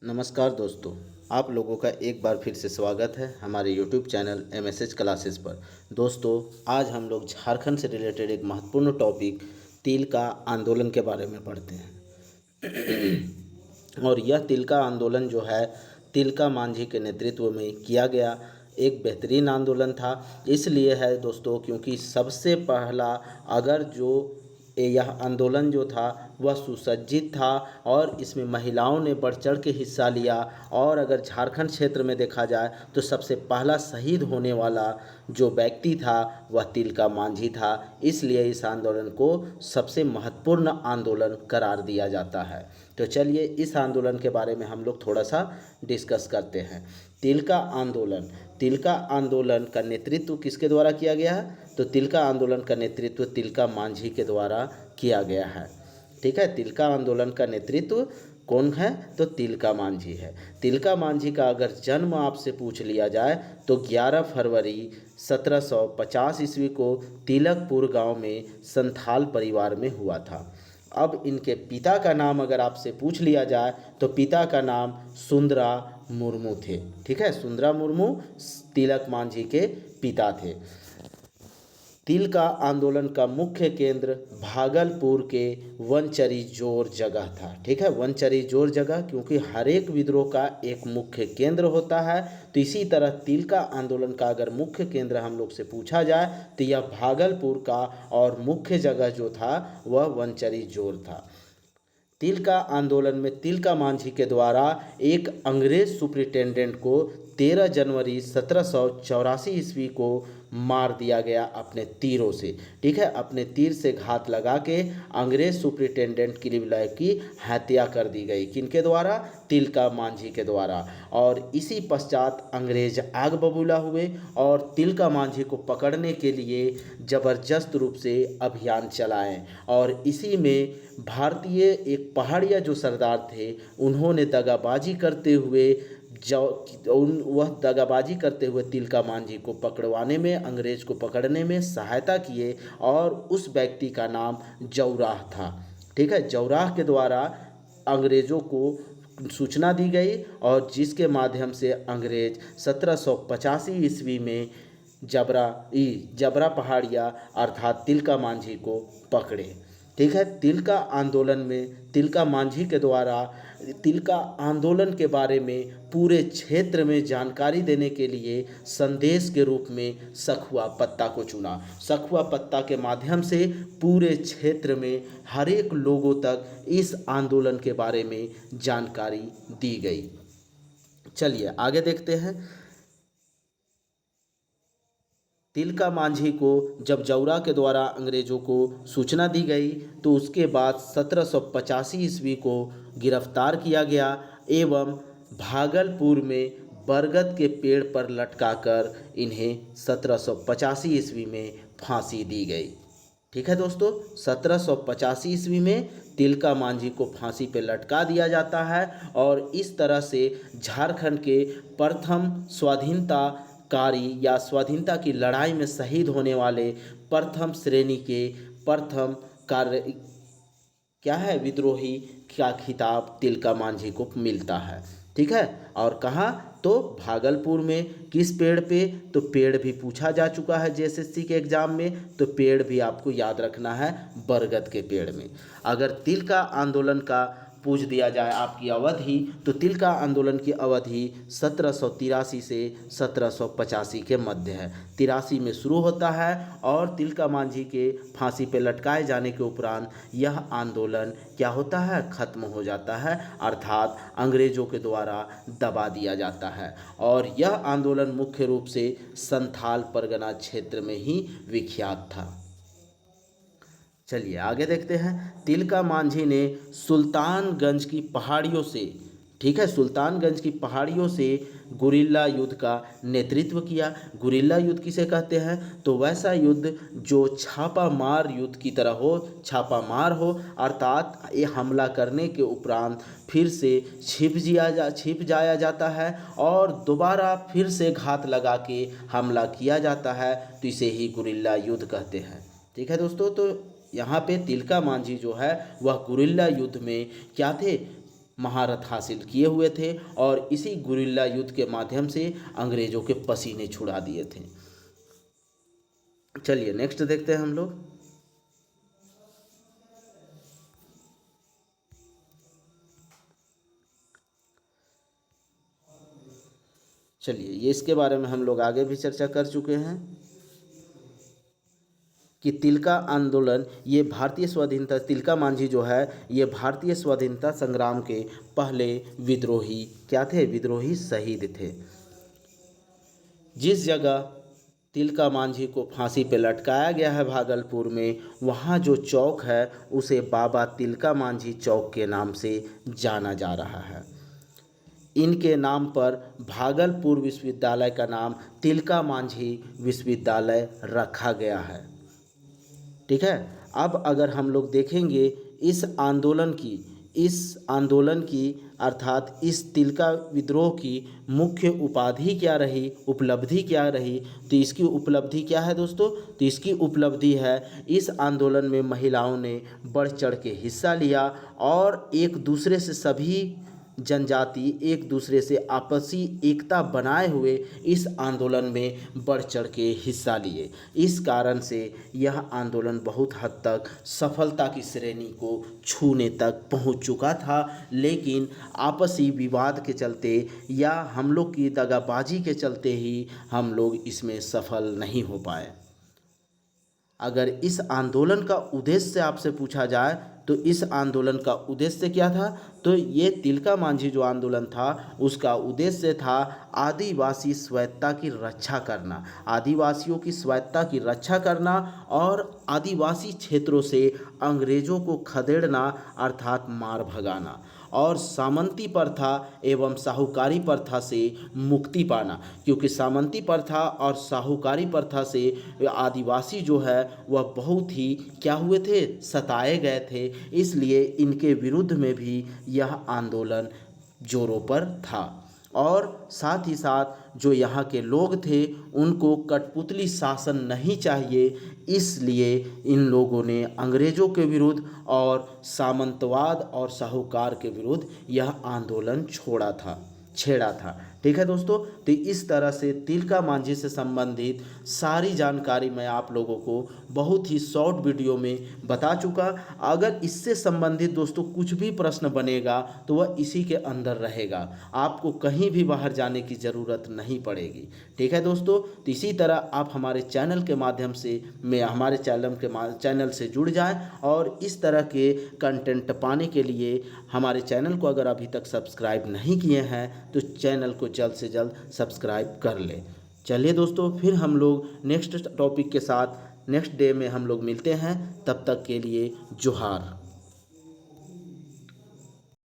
नमस्कार दोस्तों, आप लोगों का एक बार फिर से स्वागत है हमारे YouTube चैनल MSH क्लासेस पर। दोस्तों, आज हम लोग झारखंड से रिलेटेड एक महत्वपूर्ण टॉपिक तिल का आंदोलन के बारे में पढ़ते हैं। और यह तिल का आंदोलन जो है तिलका मांझी के नेतृत्व में किया गया एक बेहतरीन आंदोलन था। इसलिए है दोस्तों क्योंकि सबसे पहला अगर जो यह आंदोलन जो था वह सुसज्जित था और इसमें महिलाओं ने बढ़ चढ़ के हिस्सा लिया। और अगर झारखंड क्षेत्र में देखा जाए तो सबसे पहला शहीद होने वाला जो व्यक्ति था वह तिलका मांझी था। इसलिए इस आंदोलन को सबसे महत्वपूर्ण आंदोलन करार दिया जाता है। तो चलिए इस आंदोलन के बारे में हम लोग थोड़ा सा डिस्कस करते हैं। तिलका आंदोलन का नेतृत्व किसके द्वारा किया गया है? तो तिलका आंदोलन का नेतृत्व तिलका मांझी के द्वारा किया गया है। ठीक है, तिलका आंदोलन का नेतृत्व कौन है? तो तिलका मांझी है। तिलका मांझी का अगर जन्म आपसे पूछ लिया जाए तो 11 फरवरी 1750 ईस्वी को तिलकपुर गांव में संथाल परिवार में हुआ था। अब इनके पिता का नाम अगर आपसे पूछ लिया जाए तो पिता का नाम सुंदरा मुर्मू थे। ठीक है, सुंदरा मुर्मू तिलक मांझी के पिता थे। तिलका आंदोलन का मुख्य केंद्र भागलपुर के वनचरी जोर जगह था। ठीक है, वनचरी जोर जगह, क्योंकि हर एक विद्रोह का एक मुख्य केंद्र होता है। तो इसी तरह तिलका आंदोलन का अगर मुख्य केंद्र हम लोग से पूछा जाए तो यह भागलपुर का और मुख्य जगह जो था वह वनचरी जोर था। तिलका आंदोलन में तिलका मांझी के द्वारा एक अंग्रेज सुप्रिटेंडेंट को 13 जनवरी 1784 ईस्वी को मार दिया गया अपने तीरों से। ठीक है, अपने तीर से घात लगा के अंग्रेज सुप्रिटेंडेंट किलीविलय की हत्या कर दी गई। किनके द्वारा? तिलका मांझी के द्वारा। और इसी पश्चात अंग्रेज आग बबूला हुए और तिलका मांझी को पकड़ने के लिए जबरदस्त रूप से अभियान चलाएं। और इसी में भारतीय एक पहाड़िया जो सरदार थे उन्होंने दगाबाजी करते हुए तिलका मांझी को पकड़वाने में, अंग्रेज को पकड़ने में सहायता किए। और उस व्यक्ति का नाम जौराह था। ठीक है, जौराह के द्वारा अंग्रेजों को सूचना दी गई और जिसके माध्यम से अंग्रेज 1785 ईस्वी में जबरा पहाड़िया अर्थात तिलका मांझी को पकड़े। ठीक है, तिलका आंदोलन में तिलका मांझी के द्वारा तिलका आंदोलन के बारे में पूरे क्षेत्र में जानकारी देने के लिए संदेश के रूप में सखुआ पत्ता को चुना। सखुआ पत्ता के माध्यम से पूरे क्षेत्र में हर एक लोगों तक इस आंदोलन के बारे में जानकारी दी गई। चलिए आगे देखते हैं। तिलका मांझी को जब जौरा के द्वारा अंग्रेज़ों को सूचना दी गई तो उसके बाद 1785 ईस्वी को गिरफ्तार किया गया एवं भागलपुर में बरगद के पेड़ पर लटकाकर इन्हें 1785 ईस्वी में फांसी दी गई। ठीक है दोस्तों, 1785 ईस्वी में तिलका मांझी को फांसी पर लटका दिया जाता है। और इस तरह से झारखंड के प्रथम स्वाधीनता की लड़ाई में शहीद होने वाले प्रथम श्रेणी के प्रथम कार्य क्या है, विद्रोही का खिताब तिलका मांझी को मिलता है। ठीक है, और कहाँ? तो भागलपुर में। किस पेड़ पे? तो पेड़ भी पूछा जा चुका है जेएसएससी के एग्जाम में, तो पेड़ भी आपको याद रखना है, बरगद के पेड़ में। अगर तिलका आंदोलन का पूछ दिया जाए आपकी अवधि, तो तिलका आंदोलन की अवधि 1783 से 1785 के मध्य है। 83 में शुरू होता है और तिलका मांझी के फांसी पर लटकाए जाने के उपरांत यह आंदोलन क्या होता है? खत्म हो जाता है, अर्थात अंग्रेजों के द्वारा दबा दिया जाता है। और यह आंदोलन मुख्य रूप से संथाल परगना क्षेत्र में ही विख्यात था। चलिए आगे देखते हैं। तिलका मांझी ने सुल्तानगंज की पहाड़ियों से, ठीक है, सुल्तानगंज की पहाड़ियों से गुरिल्ला युद्ध का नेतृत्व किया। गुरिल्ला युद्ध किसे कहते हैं? तो वैसा युद्ध जो छापामार युद्ध की तरह हो, छापामार हो, अर्थात ये हमला करने के उपरांत फिर से छिप जाया जाता है और दोबारा फिर से घात लगा के हमला किया जाता है। तो इसे ही गुरिल्ला युद्ध कहते हैं। ठीक है दोस्तों, तो यहाँ पे तिलका मांझी जो है वह गुरिल्ला युद्ध में क्या थे? महारत हासिल किए हुए थे और इसी गुरिल्ला युद्ध के माध्यम से अंग्रेज़ों के पसीने छुड़ा दिए थे। चलिए नेक्स्ट देखते हैं हम लोग। चलिए ये इसके बारे में हम लोग आगे भी चर्चा कर चुके हैं कि तिलका आंदोलन ये भारतीय स्वाधीनता, तिलका मांझी जो है ये भारतीय स्वाधीनता संग्राम के पहले विद्रोही क्या थे, विद्रोही शहीद थे। जिस जगह तिलका मांझी को फांसी पे लटकाया गया है भागलपुर में, वहाँ जो चौक है उसे बाबा तिलका मांझी चौक के नाम से जाना जा रहा है। इनके नाम पर भागलपुर विश्वविद्यालय का नाम तिलका मांझी विश्वविद्यालय रखा गया है। ठीक है। अब अगर हम लोग देखेंगे इस आंदोलन की अर्थात इस तिलका विद्रोह की मुख्य उपाधि क्या रही, उपलब्धि क्या रही, तो इसकी उपलब्धि क्या है दोस्तों, तो इसकी उपलब्धि है इस आंदोलन में महिलाओं ने बढ़ चढ़ के हिस्सा लिया और एक दूसरे से सभी जनजाति एक दूसरे से आपसी एकता बनाए हुए इस आंदोलन में बढ़ चढ़ के हिस्सा लिए। इस कारण से यह आंदोलन बहुत हद तक सफलता की श्रेणी को छूने तक पहुंच चुका था, लेकिन आपसी विवाद के चलते या हम लोग की दगाबाजी के चलते ही हम लोग इसमें सफल नहीं हो पाए। अगर इस आंदोलन का उद्देश्य आपसे पूछा जाए तो इस आंदोलन का उद्देश्य क्या था, तो ये तिलका मांझी जो आंदोलन था उसका उद्देश्य था आदिवासी स्वायत्तता की रक्षा करना, आदिवासियों की स्वायत्तता की रक्षा करना और आदिवासी क्षेत्रों से अंग्रेज़ों को खदेड़ना अर्थात मार भगाना और सामंती प्रथा एवं साहूकारी प्रथा से मुक्ति पाना, क्योंकि सामंती प्रथा और साहूकारी प्रथा से आदिवासी जो है वह बहुत ही क्या हुए थे, सताए गए थे। इसलिए इनके विरुद्ध में भी यह आंदोलन जोरों पर था और साथ ही साथ जो यहाँ के लोग थे उनको कठपुतली शासन नहीं चाहिए, इसलिए इन लोगों ने अंग्रेज़ों के विरुद्ध और सामंतवाद और साहूकार के विरुद्ध यह आंदोलन छेड़ा था। ठीक है दोस्तों, तो इस तरह से तिलका मांझी से संबंधित सारी जानकारी मैं आप लोगों को बहुत ही शॉर्ट वीडियो में बता चुका। अगर इससे संबंधित दोस्तों कुछ भी प्रश्न बनेगा तो वह इसी के अंदर रहेगा, आपको कहीं भी बाहर जाने की ज़रूरत नहीं पड़ेगी। ठीक है दोस्तों, तो इसी तरह आप हमारे चैनल के माध्यम से हमारे चैनल से जुड़ जाएं और इस तरह के कंटेंट पाने के लिए हमारे चैनल को अगर अभी तक सब्सक्राइब नहीं किए हैं तो चैनल को जल्द से जल्द सब्सक्राइब कर लें। चलिए दोस्तों, फिर हम लोग नेक्स्ट टॉपिक के साथ नेक्स्ट डे में हम लोग मिलते हैं। तब तक के लिए जोहार।